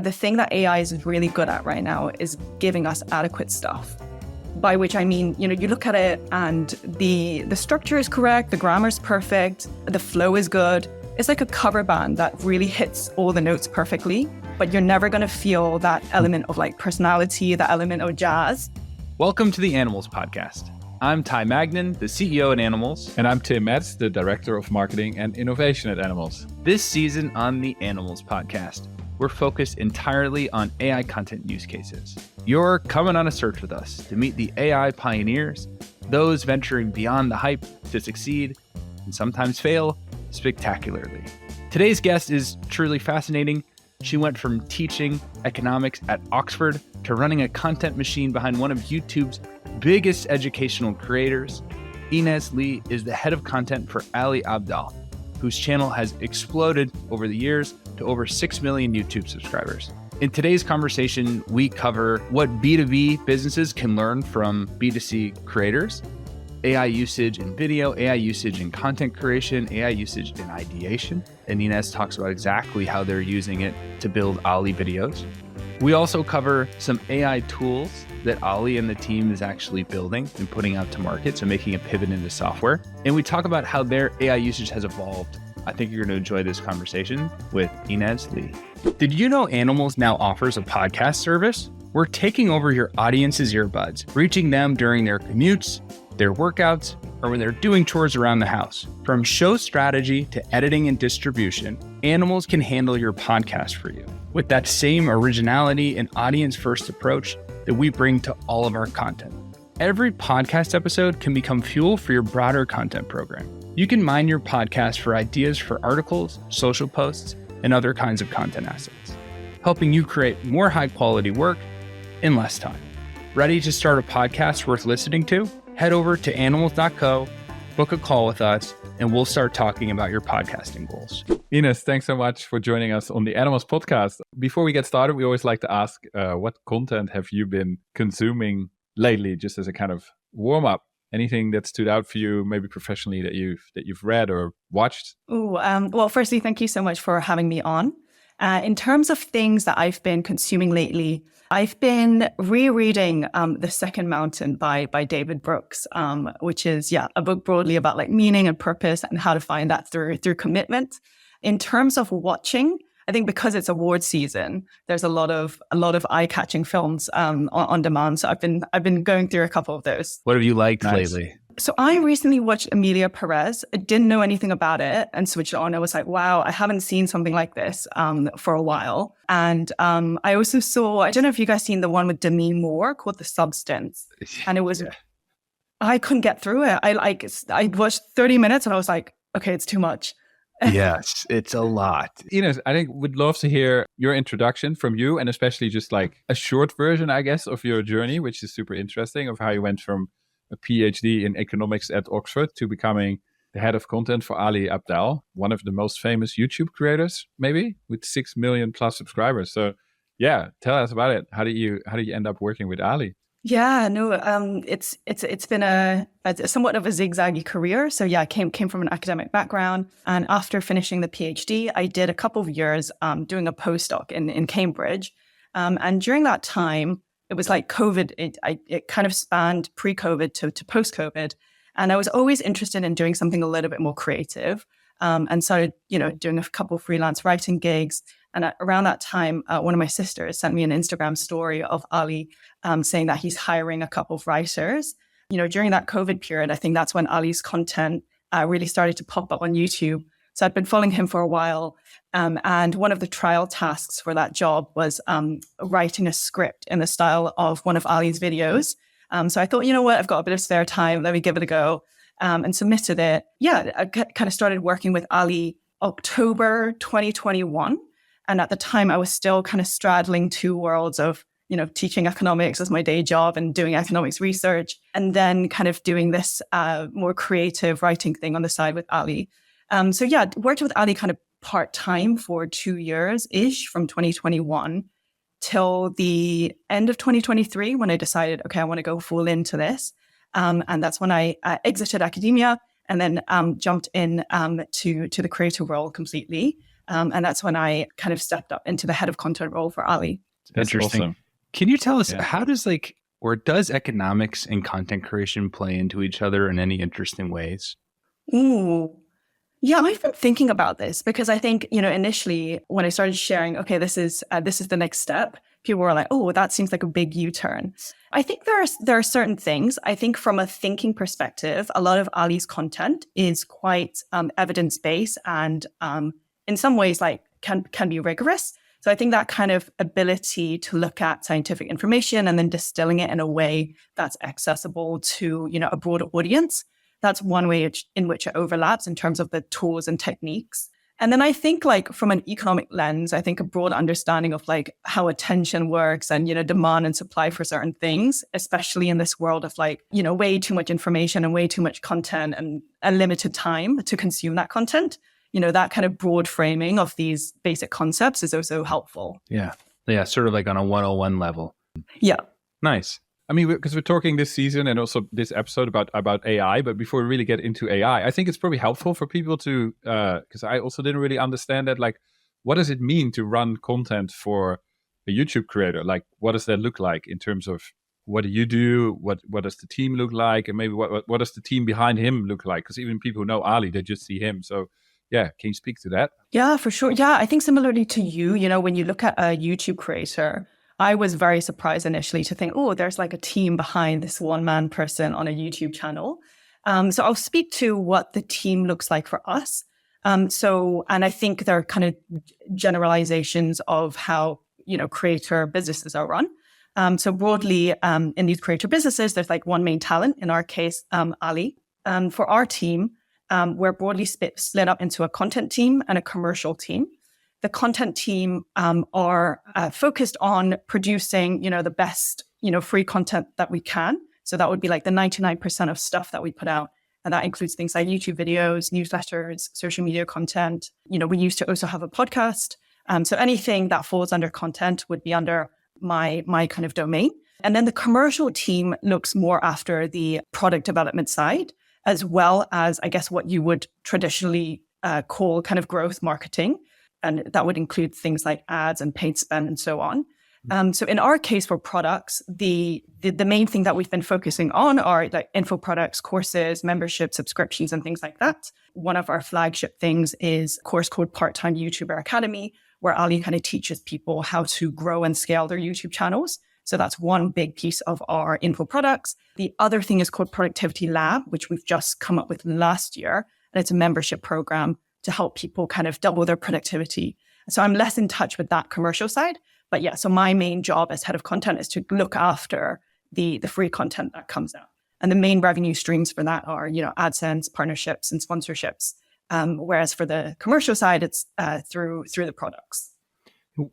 the thing that AI is really good at right now is giving us adequate stuff. By which I mean, you look at it and the structure is correct, the grammar is perfect, the flow is good. It's like a cover band that really hits all the notes perfectly, but you're never going to feel that element of like personality, that element of jazz. Welcome to the Animalz podcast. I'm Ty Magnan, the CEO at Animalz. And I'm Tim Metz, the Director of Marketing and Innovation at Animalz. This season on the Animalz podcast, we're focused entirely on AI content use cases. You're coming on a search with us to meet the AI pioneers, those venturing beyond the hype to succeed and sometimes fail spectacularly. Today's guest is truly fascinating. She went from teaching economics at Oxford to running a content machine behind one of YouTube's biggest educational creators. Ines Lee is the head of content for Ali Abdaal, whose channel has exploded over the years to over 6 million YouTube subscribers. In today's conversation, we cover what B2B businesses can learn from B2C creators, AI usage in video, AI usage in content creation, AI usage in ideation. And Ines talks about exactly how they're using it to build Ali videos. We also cover some AI tools that Ali and the team is actually building and putting out to market, so making a pivot into software. And we talk about how their AI usage has evolved. I think you're going to enjoy this conversation with Ines Lee. Did you know Animalz now offers a podcast service? We're taking over your audience's earbuds, reaching them during their commutes, their workouts, or when they're doing chores around the house. From show strategy to editing and distribution, Animalz can handle your podcast for you with that same originality and audience-first approach that we bring to all of our content. Every podcast episode can become fuel for your broader content program. You can mine your podcast for ideas for articles, social posts, and other kinds of content assets, helping you create more high-quality work in less time. Ready to start a podcast worth listening to? Head over to animalz.co, book a call with us, and we'll start talking about your podcasting goals. Ines, thanks so much for joining us on the Animalz podcast. Before we get started, we always like to ask, what content have you been consuming lately, just as a kind of warm-up? Anything that stood out for you, maybe professionally, that you've read or watched? Well, firstly, thank you so much for having me on. In terms of things that I've been consuming lately, I've been rereading The Second Mountain by David Brooks, which is a book broadly about like meaning and purpose and how to find that through commitment. In terms of watching, I think because it's award season, there's a lot of eye-catching films on demand. So I've been going through a couple of those. What have you liked lately? So I recently watched Emilia Perez. I didn't know anything about it and switched it on. I was like, wow, I haven't seen something like this for a while. And I also saw, I don't know if you guys seen the one with Demi Moore called The Substance. And it was, I couldn't get through it. I watched 30 minutes and I was like, okay, it's too much. Yes, it's a lot. Ines, I think we'd love to hear your introduction from you, and especially just like a short version, I guess, of your journey, which is super interesting, of how you went from a PhD in economics at Oxford to becoming the head of content for Ali Abdaal, one of the most famous YouTube creators, maybe, with 6 million plus subscribers. So yeah, tell us about it. How did you end up working with Ali? Yeah, no, it's been a somewhat of a zigzaggy career. So yeah, I came from an academic background, and after finishing the PhD, I did a couple of years doing a postdoc in Cambridge, and during that time, it was like COVID. It kind of spanned pre-COVID to post-COVID, and I was always interested in doing something a little bit more creative, and started doing a couple of freelance writing gigs. And around that time, one of my sisters sent me an Instagram story of Ali saying that he's hiring a couple of writers. During that COVID period, I think that's when Ali's content really started to pop up on YouTube. So I'd been following him for a while. And one of the trial tasks for that job was writing a script in the style of one of Ali's videos. So I thought, you know what, I've got a bit of spare time. Let me give it a go, and submitted it. Yeah, I kind of started working with Ali October 2021. And at the time, I was still kind of straddling two worlds of, teaching economics as my day job and doing economics research, and then kind of doing this more creative writing thing on the side with Ali. So yeah, worked with Ali kind of part-time for 2 years-ish from 2021 till the end of 2023 when I decided, okay, I want to go full into this. And that's when I exited academia and then jumped in to the creative role completely. And that's when I kind of stepped up into the head of content role for Ali. That's Interesting. awesome. Can you tell us how does does economics and content creation play into each other in any interesting ways? Ooh. Yeah, I've been thinking about this because I think, initially when I started sharing, okay, this is the next step, people were like, oh, that seems like a big U-turn. I think there are certain things. I think from a thinking perspective, a lot of Ali's content is quite evidence-based and in some ways can be rigorous. So I think that kind of ability to look at scientific information and then distilling it in a way that's accessible to, a broader audience. That's one way in which it overlaps in terms of the tools and techniques. And then I think from an economic lens, I think a broad understanding of how attention works and, demand and supply for certain things, especially in this world of way too much information and way too much content and a limited time to consume that content. That kind of broad framing of these basic concepts is also helpful. Yeah. Yeah. Sort of like on a 101 level. Yeah. Nice. I mean, because we're talking this season and also this episode about AI, but before we really get into AI, I think it's probably helpful for people to, because I also didn't really understand that, what does it mean to run content for a YouTube creator? What does that look like in terms of what do you do? What does the team look like? And maybe what does the team behind him look like? Because even people who know Ali, they just see him. So yeah, can you speak to that? Yeah, for sure. Yeah, I think similarly to you, when you look at a YouTube creator, I was very surprised initially to think, oh, there's a team behind this one-man person on a YouTube channel. So I'll speak to what the team looks like for us. And I think there are kind of generalizations of how, creator businesses are run. So broadly, in these creator businesses, there's one main talent, in our case, Ali. For our team, we're broadly split up into a content team and a commercial team. The content team are focused on producing, the best, free content that we can. So that would be the 99% of stuff that we put out. And that includes things like YouTube videos, newsletters, social media content. We used to also have a podcast. So anything that falls under content would be under my kind of domain. And then the commercial team looks more after the product development side, as well as, I guess, what you would traditionally call kind of growth marketing. And that would include things like ads and paid spend and so on. So in our case for products, the main thing that we've been focusing on are info products, courses, membership, subscriptions, and things like that. One of our flagship things is a course called Part-Time YouTuber Academy, where Ali kind of teaches people how to grow and scale their YouTube channels. So that's one big piece of our info products. The other thing is called Productivity Lab, which we've just come up with last year. And it's a membership program to help people kind of double their productivity. So I'm less in touch with that commercial side. But yeah, so my main job as head of content is to look after the free content that comes out. And the main revenue streams for that are, AdSense, partnerships, and sponsorships. Whereas for the commercial side, it's through the products.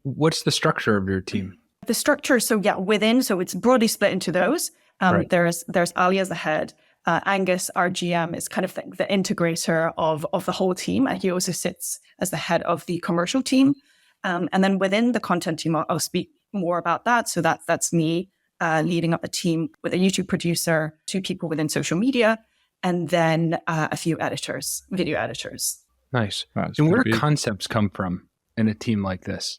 What's the structure of your team? The structure, so it's broadly split into those. Right. There's Ali as the head. Angus, our GM, is kind of the integrator of the whole team. And he also sits as the head of the commercial team. And then within the content team, I'll speak more about that. So that's me leading up a team with a YouTube producer, 2 people within social media, and then a few editors, video editors. Nice. That's And where do pretty big. concepts come from in a team like this?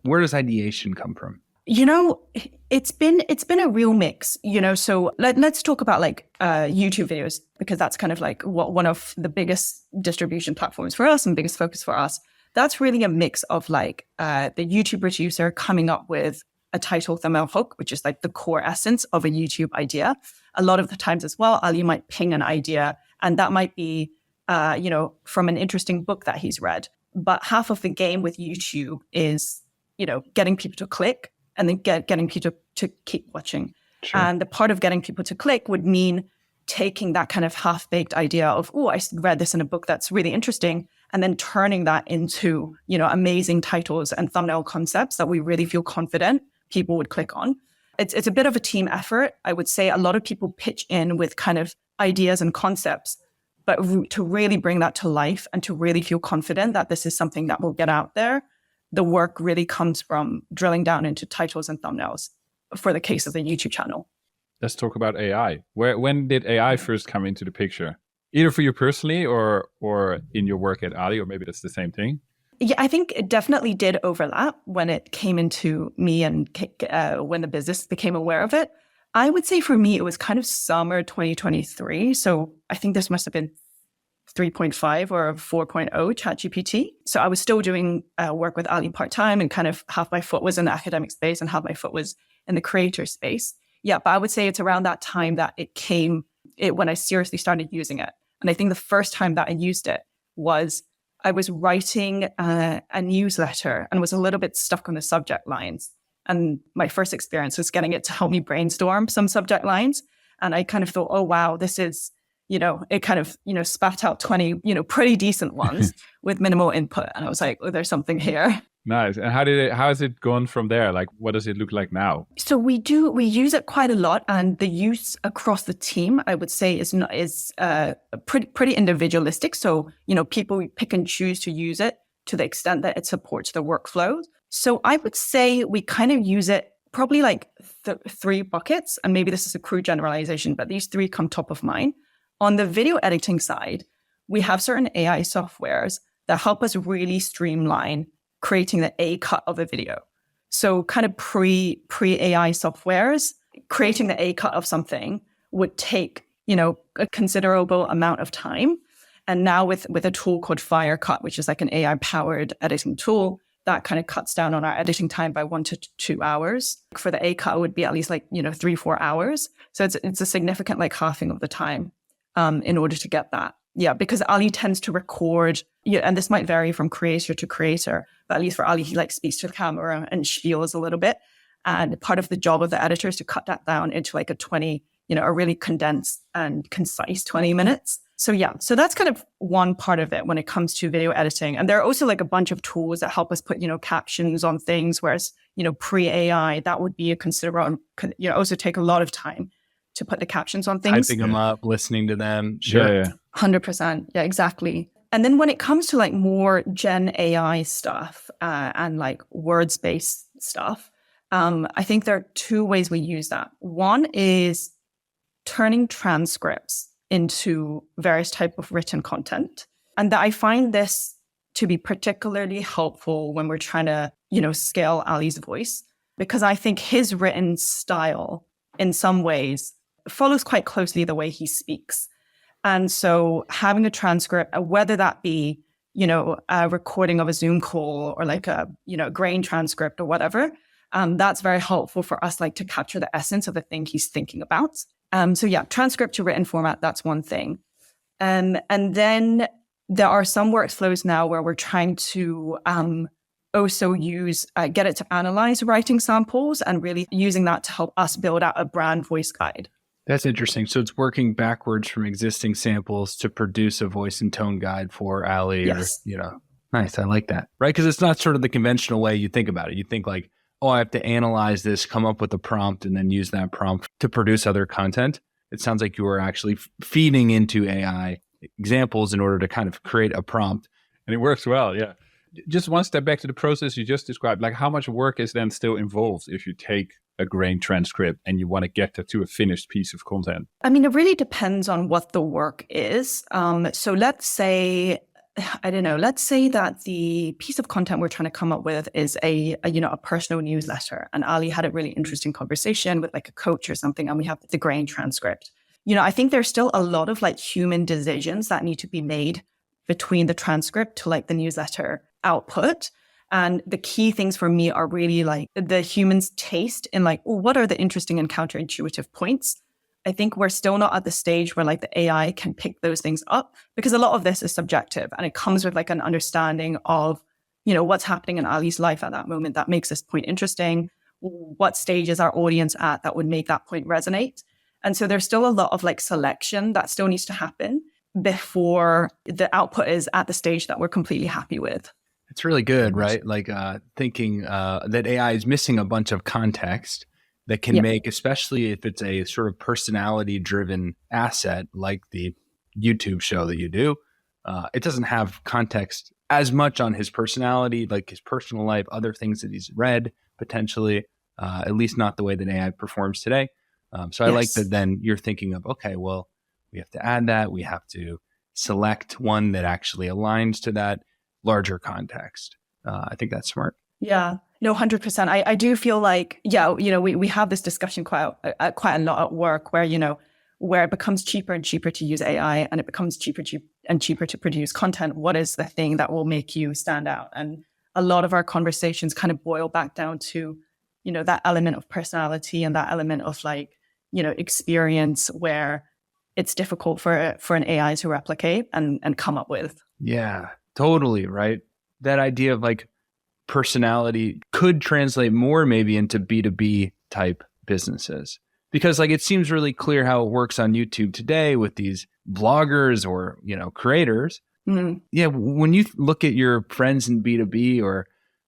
Where does ideation come from? It's been a real mix, so let's talk about YouTube videos, because that's kind of one of the biggest distribution platforms for us and biggest focus for us. That's really a mix of the YouTube producer coming up with a title, thumbnail, hook, which is the core essence of a YouTube idea. A lot of the times as well, Ali might ping an idea, and that might be, from an interesting book that he's read. But half of the game with YouTube is, getting people to click and then getting people to keep watching. Sure. And the part of getting people to click would mean taking that kind of half-baked idea of, oh, I read this in a book that's really interesting, and then turning that into, amazing titles and thumbnail concepts that we really feel confident people would click on. It's a bit of a team effort. I would say a lot of people pitch in with kind of ideas and concepts, but to really bring that to life and to really feel confident that this is something that will get out there, the work really comes from drilling down into titles and thumbnails for the case of the YouTube channel. Let's talk about AI. When did AI first come into the picture? Either for you personally or in your work at Ali, or maybe that's the same thing. Yeah, I think it definitely did overlap when it came into me and when the business became aware of it. I would say for me, it was kind of summer 2023. So I think this must have been 3.5 or 4.0 ChatGPT. So I was still doing work with Ali part-time, and kind of half my foot was in the academic space and half my foot was in the creator space. Yeah, but I would say it's around that time that when I seriously started using it. And I think the first time that I used it was I was writing a newsletter and was a little bit stuck on the subject lines. And my first experience was getting it to help me brainstorm some subject lines. And I kind of thought, oh, wow, this is, it kind of, spat out 20, pretty decent ones with minimal input. And I was like, oh, there's something here. Nice. And how has it gone from there? Like, what does it look like now? So we use it quite a lot, and the use across the team, I would say, is pretty individualistic. So, people pick and choose to use it to the extent that it supports the workflow. So I would say we kind of use it probably like three buckets, and maybe this is a crude generalization, but these three come top of mind. On the video editing side, we have certain AI softwares that help us really streamline creating the A cut of a video. So kind of pre-AI softwares, creating the A cut of something would take, a considerable amount of time. And now with a tool called Firecut, which is like an AI-powered editing tool, that kind of cuts down on our editing time by 1 to 2 hours. For the A cut, it would be at least 3-4 hours. So it's a significant halving of the time in order to get that. Yeah, because Ali tends to record, and this might vary from creator to creator, but at least for Ali, he speaks to the camera and spiels a little bit. And part of the job of the editor is to cut that down into a 20, a really condensed and concise 20 minutes. So that's kind of one part of it when it comes to video editing. And there are also a bunch of tools that help us put, captions on things, whereas, pre-AI, that would be a considerable, also take a lot of time to put the captions on things. Typing them up, listening to them. Sure. Yeah. 100%. Yeah, exactly. And then when it comes to more Gen AI stuff and words-based stuff, I think there are two ways we use that. One is turning transcripts into various type of written content. And that I find this to be particularly helpful when we're trying to, scale Ali's voice, because I think his written style in some ways follows quite closely the way he speaks. And so having a transcript, whether that be, a recording of a Zoom call or a grain transcript or whatever, that's very helpful for us, to capture the essence of the thing he's thinking about. Transcript to written format, that's one thing. And then there are some workflows now where we're trying to also get it to analyze writing samples and really using that to help us build out a brand voice guide. That's interesting. So it's working backwards from existing samples to produce a voice and tone guide for Ali. Yes. Or, nice. I like that. Right? Because it's not sort of the conventional way you think about it. You think I have to analyze this, come up with a prompt, and then use that prompt to produce other content. It sounds like you are actually feeding into AI examples in order to kind of create a prompt. And it works well, yeah. Just one step back to the process you just described. How much work is then still involved if you take a grain transcript and you want to get that to a finished piece of content? I mean, it really depends on what the work is. So let's say, let's say that the piece of content we're trying to come up with is a personal newsletter. And Ali had a really interesting conversation with a coach or something, and we have the grain transcript. I think there's still a lot of human decisions that need to be made between the transcript to the newsletter output. And the key things for me are really the human's taste in what are the interesting and counterintuitive points. I think we're still not at the stage where the AI can pick those things up, because a lot of this is subjective and it comes with an understanding of, what's happening in Ali's life at that moment that makes this point interesting. What stage is our audience at that would make that point resonate? And so there's still a lot of AI that still needs to happen before the output is at the stage that we're completely happy with. It's really good, right? Thinking that AI is missing a bunch of context that can make, especially if it's a sort of personality-driven asset like the YouTube show that you do, it doesn't have context as much on his personality, his personal life, other things that he's read, potentially, at least not the way that AI performs today. So I like that then you're thinking of, okay, well, we have to add that. We have to select one that actually aligns to that. larger context. I think that's smart. Yeah, no, 100%. I do feel like, yeah, we have this discussion quite a lot at work where, where it becomes cheaper and cheaper to use AI and it becomes cheaper and cheaper to produce content. What is the thing that will make you stand out? And a lot of our conversations kind of boil back down to, that element of personality and that element of experience where it's difficult for an AI to replicate and come up with. Yeah, totally. Right. That idea of personality could translate more maybe into B2B type businesses, because it seems really clear how it works on YouTube today with these bloggers or, creators. Mm-hmm. Yeah. When you look at your friends in B2B or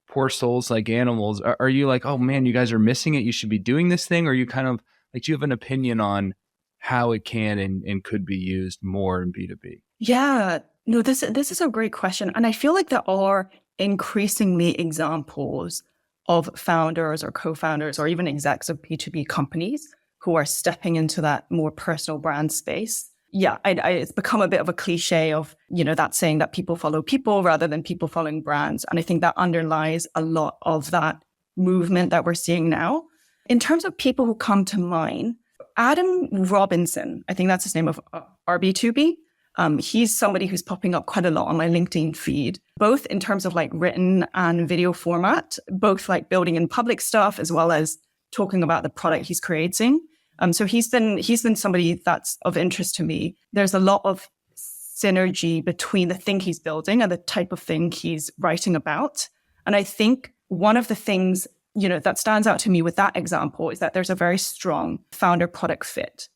poor souls like Animalz, are you like, oh man, you guys are missing it, you should be doing this thing? Or are you kind of do you have an opinion on how it can and could be used more in B2B? Yeah, no, this is a great question. And I feel like there are increasingly examples of founders or co-founders or even execs of B2B companies who are stepping into that more personal brand space. Yeah, it's become a bit of a cliche of, that saying that people follow people rather than people following brands. And I think that underlies a lot of that movement that we're seeing now. In terms of people who come to mind, Adam Robinson, I think that's his name, of RB2B. He's somebody who's popping up quite a lot on my LinkedIn feed, both in terms of written and video format, both building in public stuff as well as talking about the product he's creating. So he's been somebody that's of interest to me. There's a lot of synergy between the thing he's building and the type of thing he's writing about. And I think one of the things, that stands out to me with that example is that there's a very strong founder product fit.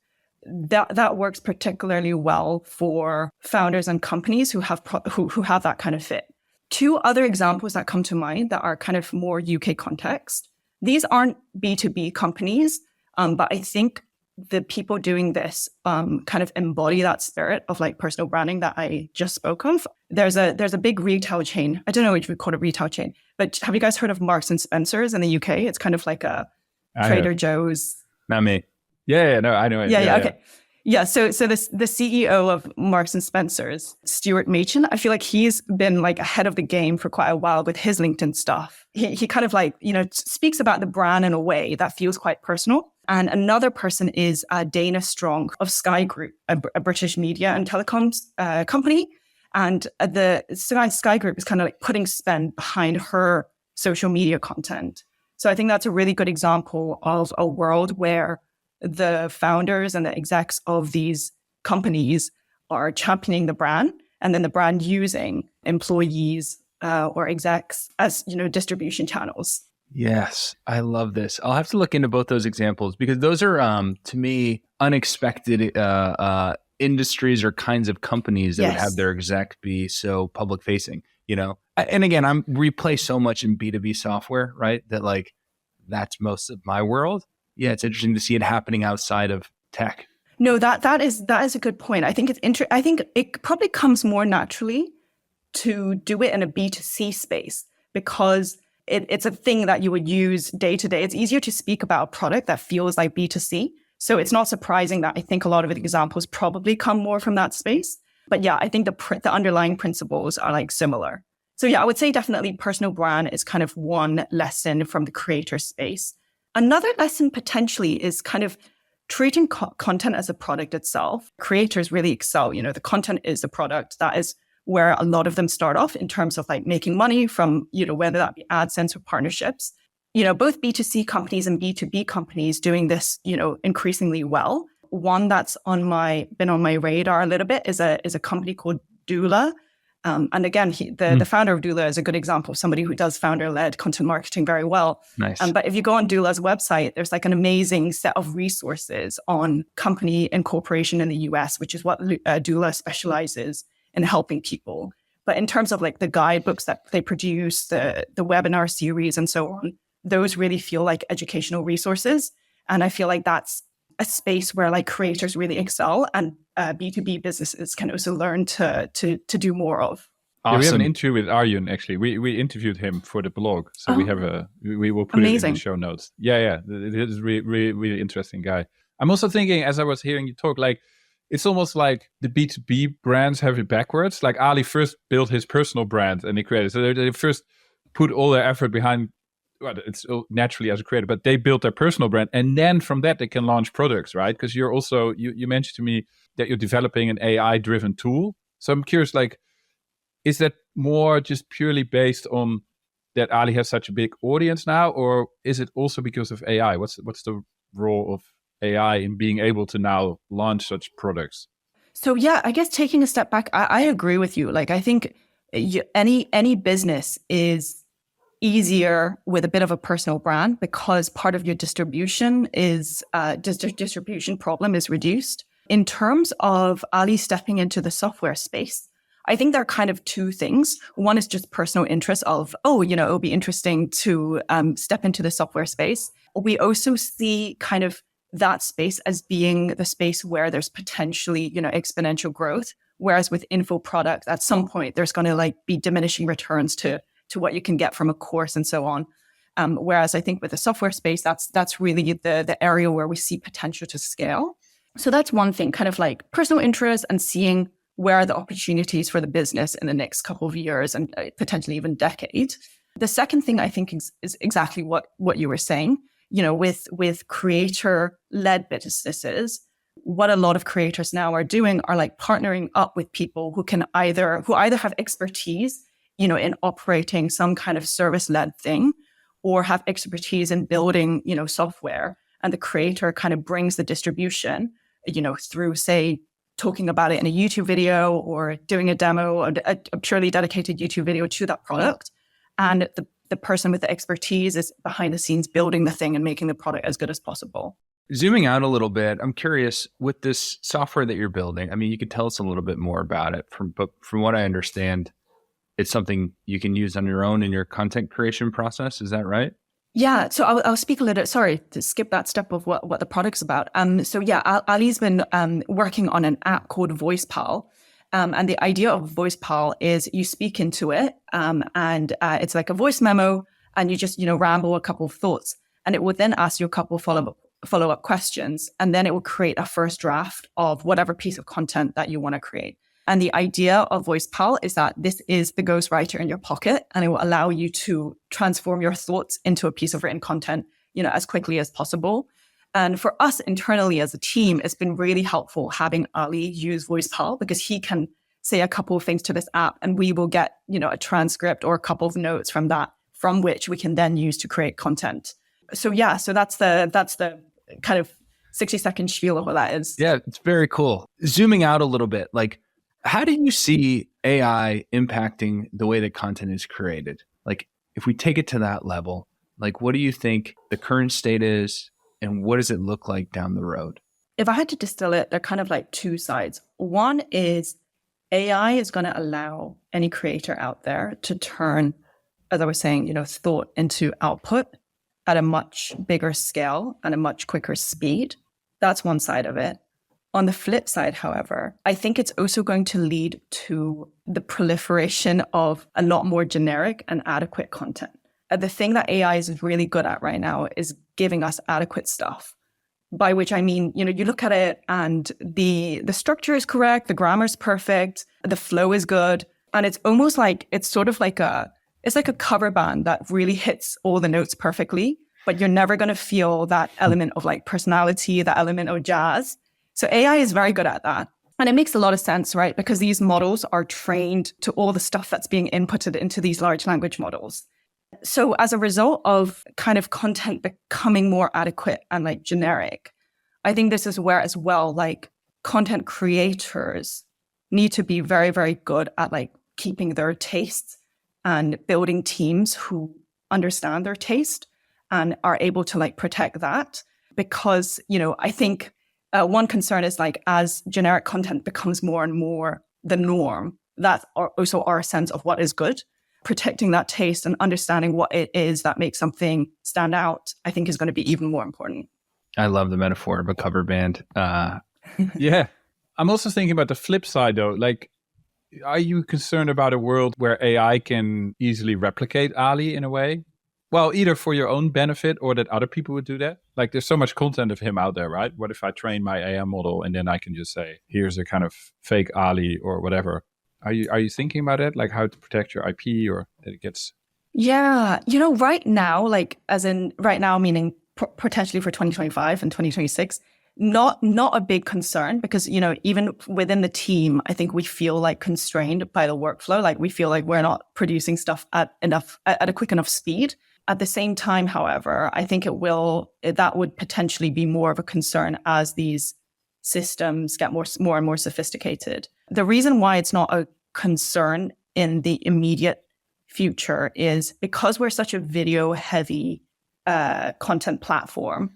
That works particularly well for founders and companies who have who have that kind of fit. Two other examples that come to mind that are kind of more UK context. These aren't B2B companies, but I think the people doing this kind of embody that spirit of personal branding that I just spoke of. There's a big retail chain. I don't know if we call it a retail chain, but have you guys heard of Marks and Spencer's in the UK? It's kind of like a Trader Joe's. Not me. Yeah, no, I know it. Yeah, okay. Yeah, so the CEO of Marks and Spencer's, Stuart Machin, I feel like he's been ahead of the game for quite a while with his LinkedIn stuff. He kind of speaks about the brand in a way that feels quite personal. And another person is Dana Strong of Sky Group, a British media and telecoms company. And the Sky Group is kind of putting spend behind her social media content. So I think that's a really good example of a world where the founders and the execs of these companies are championing the brand, and then the brand using employees or execs as distribution channels. Yes, I love this. I'll have to look into both those examples because those are, to me, unexpected industries or kinds of companies that would have their exec be so public facing. And again, we play so much in B2B software, right? That that's most of my world. Yeah, it's interesting to see it happening outside of tech. No, that is a good point. I think I think it probably comes more naturally to do it in a B2C space because it's a thing that you would use day to day. It's easier to speak about a product that feels like B2C. So it's not surprising that I think a lot of the examples probably come more from that space. But yeah, I think the underlying principles are similar. So yeah, I would say definitely personal brand is kind of one lesson from the creator space. Another lesson potentially is kind of treating content as a product itself. Creators really excel. The content is the product. That is where a lot of them start off in terms of making money from, whether that be AdSense or partnerships. Both B2C companies and B2B companies doing this, increasingly well. One that's been on my radar a little bit is a company called Doula. And again, the founder of Doula is a good example of somebody who does founder-led content marketing very well. Nice. But if you go on Doula's website, there's an amazing set of resources on company incorporation in the US, which is what Doula specializes in helping people. But in terms of the guidebooks that they produce, the webinar series and so on, those really feel like educational resources. And I feel like that's a space where creators really excel and B2B businesses can also learn to do more of. Awesome. Yeah, we have an interview with Arjun, actually. We interviewed him for the blog. So we will put it in the show notes. Yeah. It is really interesting guy. I'm also thinking, as I was hearing you talk, it's almost like the B2B brands have it backwards. Like Ali first built his personal brand and he created. So they first put all their effort behind, well, it's naturally as a creator, but they built their personal brand. And then from that, they can launch products, right? Because you're also, you mentioned to me that you're developing an AI-driven tool. So I'm curious, like, is that more just purely based on that Ali has such a big audience now? Or is it also because of AI? What's the role of AI in being able to now launch such products? So yeah, I guess taking a step back, I agree with you. Like, I think any business is easier with a bit of a personal brand because part of your distribution is distribution problem is reduced. In terms of Ali stepping into the software space, I think there are kind of two things. One is just personal interest of, it'll be interesting to step into the software space. We also see kind of that space as being the space where there's potentially, exponential growth. Whereas with info products, at some point, there's going to be diminishing returns to what you can get from a course and so on. Whereas I think with the software space, that's really the area where we see potential to scale. So that's one thing, kind of like personal interest and seeing where are the opportunities for the business in the next couple of years and potentially even decade. The second thing I think is exactly what you were saying. With creator-led businesses, what a lot of creators now are doing are partnering up with people who either have expertise, in operating some kind of service-led thing, or have expertise in building, software. And the creator kind of brings the distribution, through, say, talking about it in a YouTube video or doing a demo or a purely dedicated YouTube video to that product. And the person with the expertise is behind the scenes building the thing and making the product as good as possible. Zooming out a little bit, I'm curious, with this software that you're building, I mean, you could tell us a little bit more about it. But from what I understand, it's something you can use on your own in your content creation process. Is that right? Yeah, so I'll speak a little, sorry to skip that step of what the product's about. So yeah, Ali's been working on an app called VoicePal. And the idea of VoicePal is you speak into it and it's like a voice memo and you just, ramble a couple of thoughts and it will then ask you a couple of follow-up questions. And then it will create a first draft of whatever piece of content that you want to create. And the idea of VoicePal is that this is the ghostwriter in your pocket and it will allow you to transform your thoughts into a piece of written content, as quickly as possible. And for us internally as a team, it's been really helpful having Ali use VoicePal because he can say a couple of things to this app and we will get, a transcript or a couple of notes from that, from which we can then use to create content. So yeah, so that's the kind of 60-second spiel of what that is. Yeah, it's very cool. Zooming out a little bit, how do you see AI impacting the way that content is created? If we take it to that level, what do you think the current state is and what does it look like down the road? If I had to distill it, they're kind of like two sides. One is AI is going to allow any creator out there to turn, as I was saying, thought into output at a much bigger scale and a much quicker speed. That's one side of it. On the flip side, however, I think it's also going to lead to the proliferation of a lot more generic and adequate content. The thing that AI is really good at right now is giving us adequate stuff, by which I mean, you look at it and the structure is correct, the grammar is perfect, the flow is good. And it's almost like, it's like a cover band that really hits all the notes perfectly, but you're never going to feel that element of personality, that element of jazz. So AI is very good at that. And it makes a lot of sense, right? Because these models are trained to all the stuff that's being inputted into these large language models. So as a result of kind of content becoming more adequate and generic, I think this is where as well, content creators need to be very, very good at keeping their tastes and building teams who understand their taste and are able to protect that. Because, I think one concern is as generic content becomes more and more the norm, that's also our sense of what is good. Protecting that taste and understanding what it is that makes something stand out, I think is going to be even more important. I love the metaphor of a cover band. Yeah. I'm also thinking about the flip side though. Are you concerned about a world where AI can easily replicate Ali in a way? Well, either for your own benefit or that other people would do that. Like there's so much content of him out there, right? What if I train my AI model and then I can just say, here's a kind of fake Ali or whatever. Are you thinking about it? Like how to protect your IP or that it gets... Yeah, right now, like as in right now, meaning potentially for 2025 and 2026, not a big concern because, even within the team, I think we feel like constrained by the workflow. Like we feel like we're not producing stuff at a quick enough speed. At the same time, however, I think that would potentially be more of a concern as these systems get more and more sophisticated. The reason why it's not a concern in the immediate future is because we're such a video heavy content platform.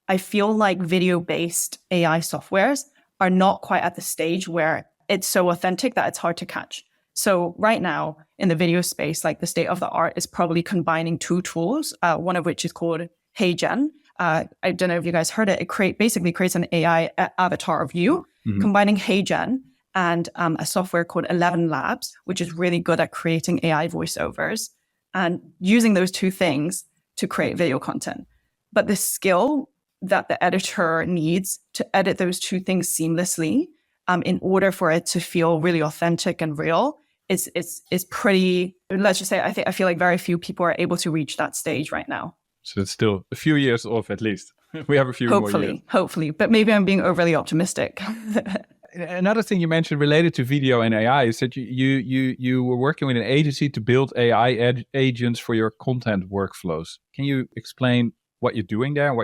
I feel like video-based AI softwares are not quite at the stage where it's so authentic that it's hard to catch. So right now in the video space, like the state of the art is probably combining two tools, one of which is called HeyGen. I don't know if you guys heard it. It basically creates an AI avatar of you, combining HeyGen and a software called 11 Labs, which is really good at creating AI voiceovers and using those two things to create video content. But the skill that the editor needs to edit those two things seamlessly in order for it to feel really authentic and real is pretty, let's just say, I feel like very few people are able to reach that stage right now. So it's still a few years off at least. We have a few more years. Hopefully, but maybe I'm being overly optimistic. Another thing you mentioned related to video and AI is that you were working with an agency to build AI agents for your content workflows. Can you explain what you're doing there and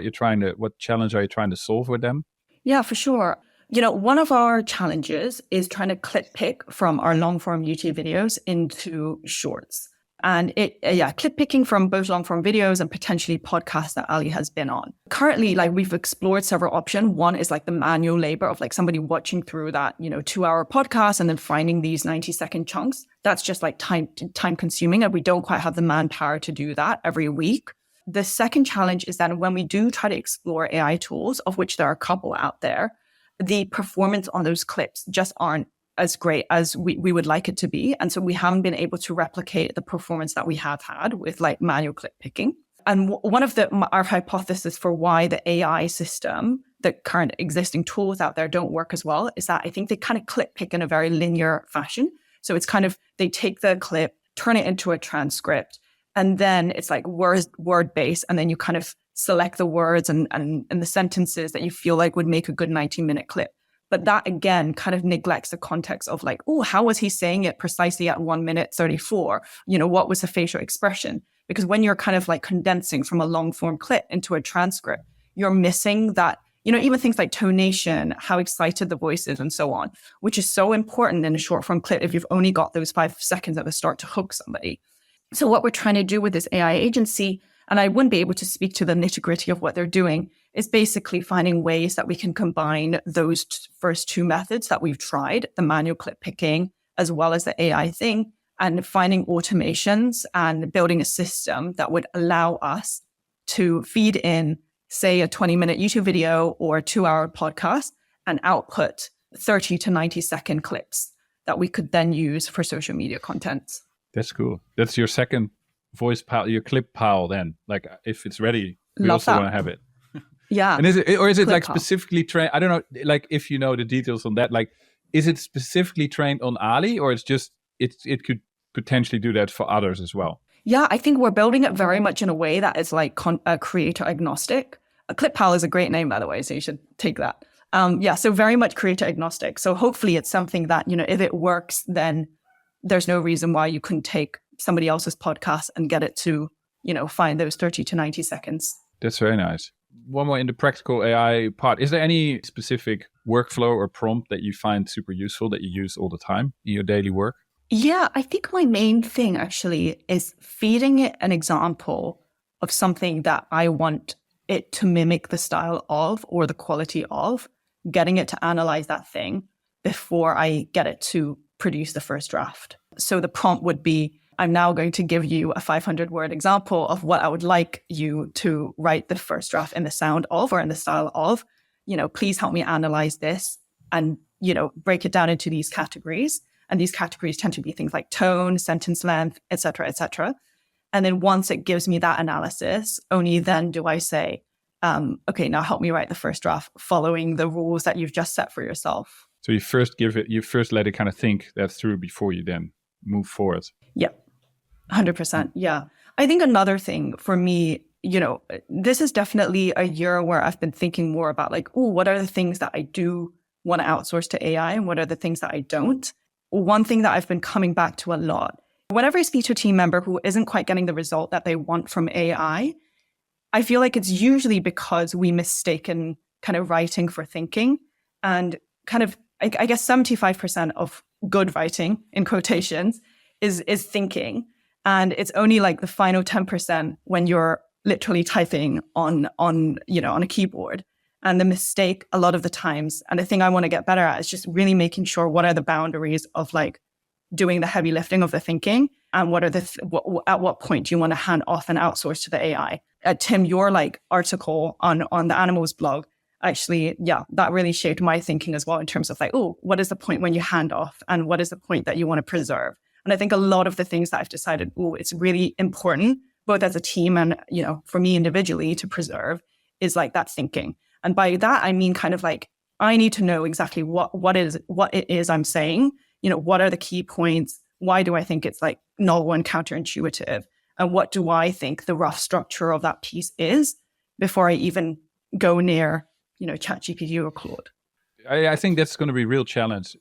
what challenge are you trying to solve with them? Yeah, for sure. One of our challenges is trying to clip pick from our long form YouTube videos into shorts. And clip picking from both long form videos and potentially podcasts that Ali has been on. Currently, like we've explored several options. One is like the manual labor of like somebody watching through that, 2-hour podcast and then finding these 90-second chunks. That's just like time consuming, and we don't quite have the manpower to do that every week. The second challenge is that when we do try to explore AI tools, of which there are a couple out there, the performance on those clips just aren't as great as we would like it to be. And so we haven't been able to replicate the performance that we have had with like manual clip picking. And one of our hypothesis for why the AI system, the current existing tools out there don't work as well is that I think they kind of clip pick in a very linear fashion. So it's kind of, they take the clip, turn it into a transcript, and then it's like word based. And then you kind of select the words and the sentences that you feel like would make a good 90-minute clip. But that, again, kind of neglects the context of like, oh, how was he saying it precisely at 1 minute 34? What was the facial expression? Because when you're kind of like condensing from a long form clip into a transcript, you're missing that, even things like tonation, how excited the voice is and so on, which is so important in a short form clip if you've only got those 5 seconds at the start to hook somebody. So what we're trying to do with this AI agency, and I wouldn't be able to speak to the nitty gritty of what they're doing, is basically finding ways that we can combine those first two methods that we've tried, the manual clip picking, as well as the AI thing, and finding automations and building a system that would allow us to feed in, say, a 20-minute YouTube video or a 2-hour podcast and output 30 to 90-second clips that we could then use for social media content. That's cool. That's your second VoicePal, your clip pal then. Like if it's ready, we Love also that. want to have it. Yeah. And is it clip like pal. specifically trained? I don't know, like if you know the details on that, like is it specifically trained on Ali or it's just, it could potentially do that for others as well? Yeah, I think we're building it very much in a way that is like creator agnostic. A clip pal is a great name, by the way, so you should take that. So very much creator agnostic. So hopefully it's something that, if it works, then there's no reason why you couldn't take somebody else's podcast and get it to, find those 30 to 90 seconds. That's very nice. One more in the practical AI part. Is there any specific workflow or prompt that you find super useful that you use all the time in your daily work? Yeah, I think my main thing actually is feeding it an example of something that I want it to mimic the style of or the quality of, getting it to analyze that thing before I get it to produce the first draft. So the prompt would be, I'm now going to give you a 500-word example of what I would like you to write the first draft in the sound of or in the style of. Please help me analyze this and, break it down into these categories. And these categories tend to be things like tone, sentence length, et cetera, et cetera. And then once it gives me that analysis, only then do I say, okay, now help me write the first draft following the rules that you've just set for yourself. So you first let it kind of think that through before you then move forward. Yeah, 100%. Yeah. I think another thing for me, this is definitely a year where I've been thinking more about like, oh, what are the things that I do want to outsource to AI and what are the things that I don't? One thing that I've been coming back to a lot, whenever I speak to a team member who isn't quite getting the result that they want from AI, I feel like it's usually because we mistaken kind of writing for thinking, and kind of, I guess 75% of good writing, in quotations, is thinking. And it's only like the final 10% when you're literally typing on a keyboard. And the mistake a lot of the times, and the thing I want to get better at, is just really making sure what are the boundaries of like doing the heavy lifting of the thinking, and what are at what point do you want to hand off and outsource to the AI. Tim, your like article on the Animalz blog, actually, yeah, that really shaped my thinking as well in terms of like, oh, what is the point when you hand off, and what is the point that you want to preserve? And I think a lot of the things that I've decided, oh, it's really important, both as a team and, for me individually to preserve, is like that thinking. And by that, I mean kind of like, I need to know exactly what it is I'm saying. What are the key points? Why do I think it's like novel and counterintuitive? And what do I think the rough structure of that piece is before I even go near, ChatGPT or Claude? I think that's going to be a real challenge.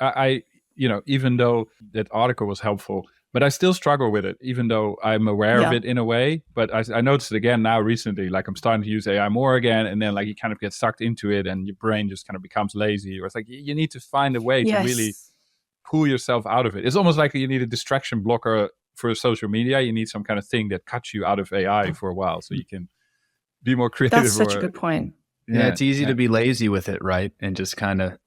I even though that article was helpful, but I still struggle with it, even though I'm aware of it in a way. But I noticed it again now recently, like I'm starting to use AI more again. And then like you kind of get sucked into it and your brain just kind of becomes lazy. Or it's like you need to find a way to really pull yourself out of it. It's almost like you need a distraction blocker for social media. You need some kind of thing that cuts you out of AI for a while so you can be more creative. That's such a good point. Yeah, it's easy to be lazy with it, right? And just kind of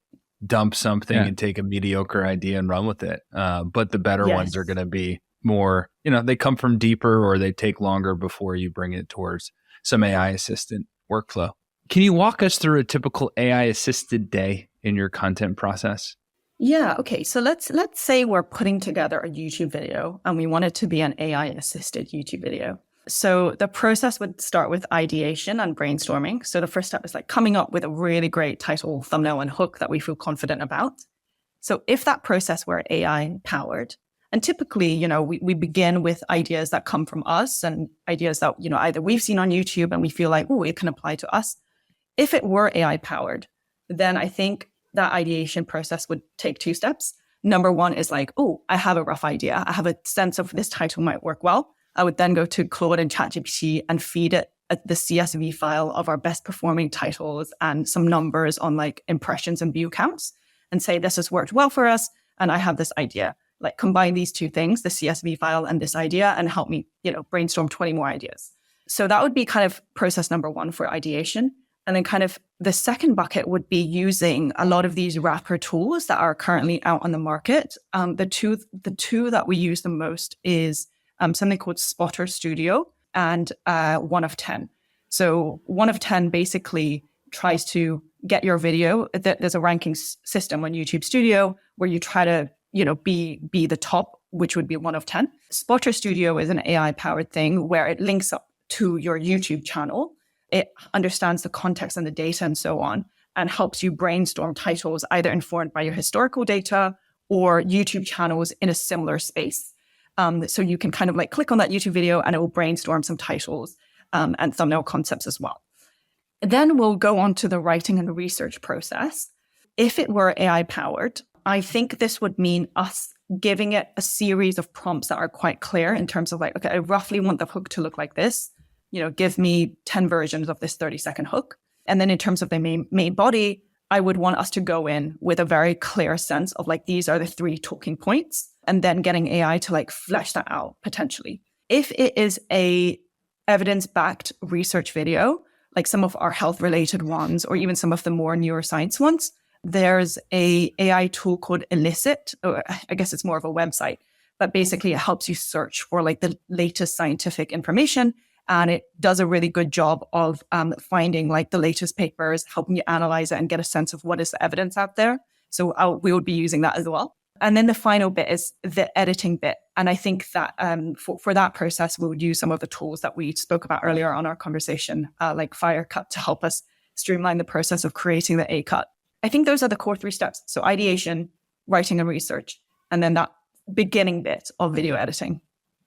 dump something and take a mediocre idea and run with it. But the better ones are going to be more, they come from deeper, or they take longer before you bring it towards some AI assistant workflow. Can you walk us through a typical AI assisted day in your content process? Yeah. Okay. So let's say we're putting together a YouTube video and we want it to be an AI assisted YouTube video. So the process would start with ideation and brainstorming. So the first step is like coming up with a really great title, thumbnail, and hook that we feel confident about. So if that process were AI powered, and typically, we begin with ideas that come from us and ideas that, either we've seen on YouTube and we feel like, oh, it can apply to us. If it were AI powered, then I think that ideation process would take two steps. Number one is like, oh, I have a rough idea. I have a sense of this title might work well. I would then go to Claude and ChatGPT and feed it the CSV file of our best performing titles and some numbers on like impressions and view counts, and say, this has worked well for us. And I have this idea, like combine these two things, the CSV file and this idea, and help me, brainstorm 20 more ideas. So that would be kind of process number one for ideation. And then kind of the second bucket would be using a lot of these wrapper tools that are currently out on the market. The two that we use the most is something called Spotter Studio and 1 of 10. So 1 of 10 basically tries to get your video. There's a ranking system on YouTube Studio where you try to, be the top, which would be 1 of 10. Spotter Studio is an AI powered thing where it links up to your YouTube channel. It understands the context and the data and so on, and helps you brainstorm titles either informed by your historical data or YouTube channels in a similar space. So you can kind of like click on that YouTube video and it will brainstorm some titles and thumbnail concepts as well. Then we'll go on to the writing and the research process. If it were AI powered, I think this would mean us giving it a series of prompts that are quite clear in terms of like, okay, I roughly want the hook to look like this. Give me 10 versions of this 30-second hook. And then in terms of the main body, I would want us to go in with a very clear sense of like, these are the 3 talking points, and then getting AI to like flesh that out potentially. If it is a evidence-backed research video, like some of our health-related ones, or even some of the more neuroscience ones, there's a AI tool called Elicit, or I guess it's more of a website, but basically it helps you search for like the latest scientific information. And it does a really good job of finding like the latest papers, helping you analyze it and get a sense of what is the evidence out there. So we would be using that as well. And then the final bit is the editing bit. And I think that for that process, we would use some of the tools that we spoke about earlier on our conversation, like Firecut, to help us streamline the process of creating the A cut. I think those are the core 3 steps. So ideation, writing and research, and then that beginning bit of video editing.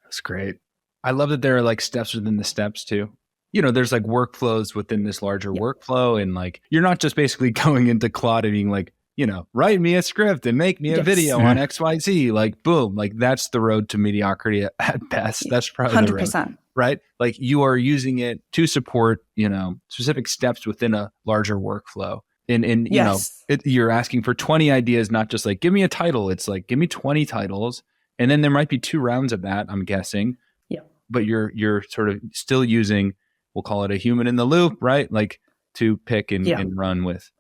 That's great. I love that there are like steps within the steps too. You know, there's like workflows within this larger workflow. And like, you're not just basically going into Claude and being like, you know, write me a script and make me a video on XYZ. Like, boom, like that's the road to mediocrity at best. That's probably 100%. The road, right? Like you are using it to support, you know, specific steps within a larger workflow. And you know, you're asking for 20 ideas, not just like, give me a title. It's like, give me 20 titles. And then there might be 2 rounds of that, I'm guessing. Yeah. But you're sort of still using, we'll call it a human in the loop, right? Like to pick and run with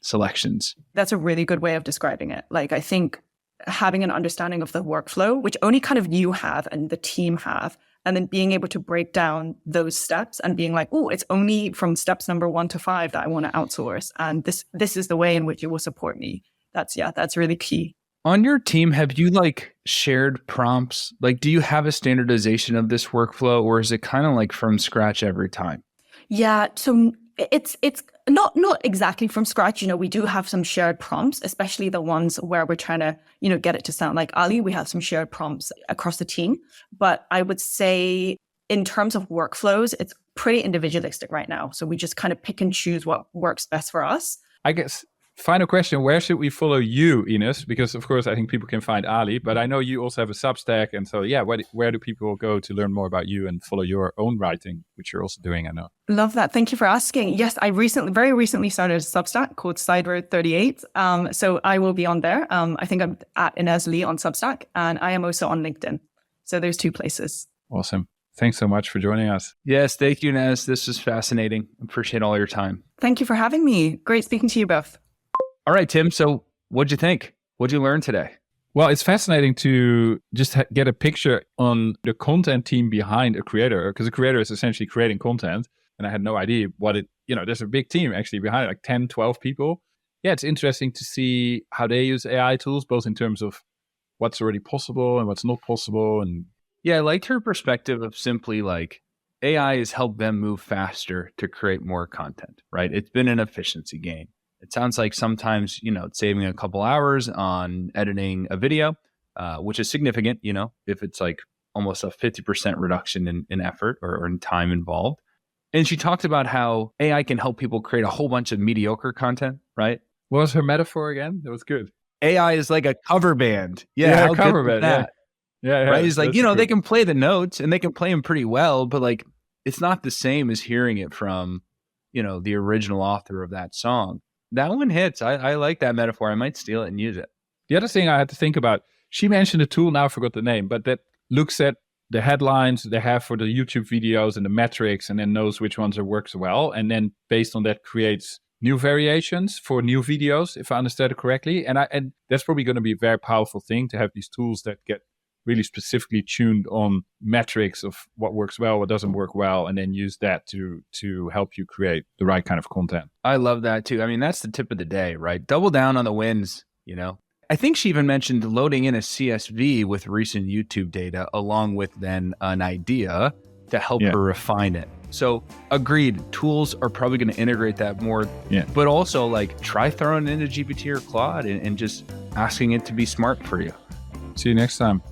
selections. That's a really good way of describing it. Like, I think having an understanding of the workflow, which only kind of you have and the team have, and then being able to break down those steps and being like, oh, it's only from steps number 1 to 5 that I want to outsource. And this is the way in which it will support me. That's really key. On your team, have you like shared prompts? Like, do you have a standardization of this workflow, or is it kind of like from scratch every time? Yeah. So it's not exactly from scratch. You know, we do have some shared prompts, especially the ones where we're trying to, you know, get it to sound like Ali. We have some shared prompts across the team. But I would say in terms of workflows, it's pretty individualistic right now. So we just kind of pick and choose what works best for us. I guess, final question, where should we follow you, Ines? Because of course, I think people can find Ali, but I know you also have a Substack. And so, yeah, where do people go to learn more about you and follow your own writing, which you're also doing, I know? Love that. Thank you for asking. Yes, I very recently started a Substack called Sideroad38. So I will be on there. I think I'm at Ines Lee on Substack, and I am also on LinkedIn. So there's 2 places. Awesome. Thanks so much for joining us. Yes, thank you, Ines. This was fascinating. Appreciate all your time. Thank you for having me. Great speaking to you both. All right, Tim. So what'd you think? What'd you learn today? Well, it's fascinating to just get a picture on the content team behind a creator, because a creator is essentially creating content. And I had no idea there's a big team actually behind it, like 10, 12 people. Yeah, it's interesting to see how they use AI tools, both in terms of what's already possible and what's not possible. And yeah, I liked her perspective of simply like AI has helped them move faster to create more content, right? It's been an efficiency gain. It sounds like sometimes, you know, it's saving a couple hours on editing a video, which is significant, you know, if it's like almost a 50% reduction in effort or in time involved. And she talked about how AI can help people create a whole bunch of mediocre content, right? What was her metaphor again? That was good. AI is like a cover band. Yeah, a cover band. That? Yeah. Right. He's like, you know, good. They can play the notes and they can play them pretty well, but like, it's not the same as hearing it from, you know, the original author of that song. That one hits. I like that metaphor. I might steal it and use it. The other thing I had to think about, she mentioned a tool, now I forgot the name, but that looks at the headlines they have for the YouTube videos and the metrics, and then knows which ones works well. And then based on that creates new variations for new videos, if I understand it correctly. And that's probably going to be a very powerful thing to have these tools that get really specifically tuned on metrics of what works well, what doesn't work well, and then use that to help you create the right kind of content. I love that too. I mean, that's the tip of the day, right? Double down on the wins, you know? I think she even mentioned loading in a CSV with recent YouTube data along with then an idea to help her refine it. So agreed, tools are probably going to integrate that more, but also like try throwing it into GPT or Claude and just asking it to be smart for you. See you next time.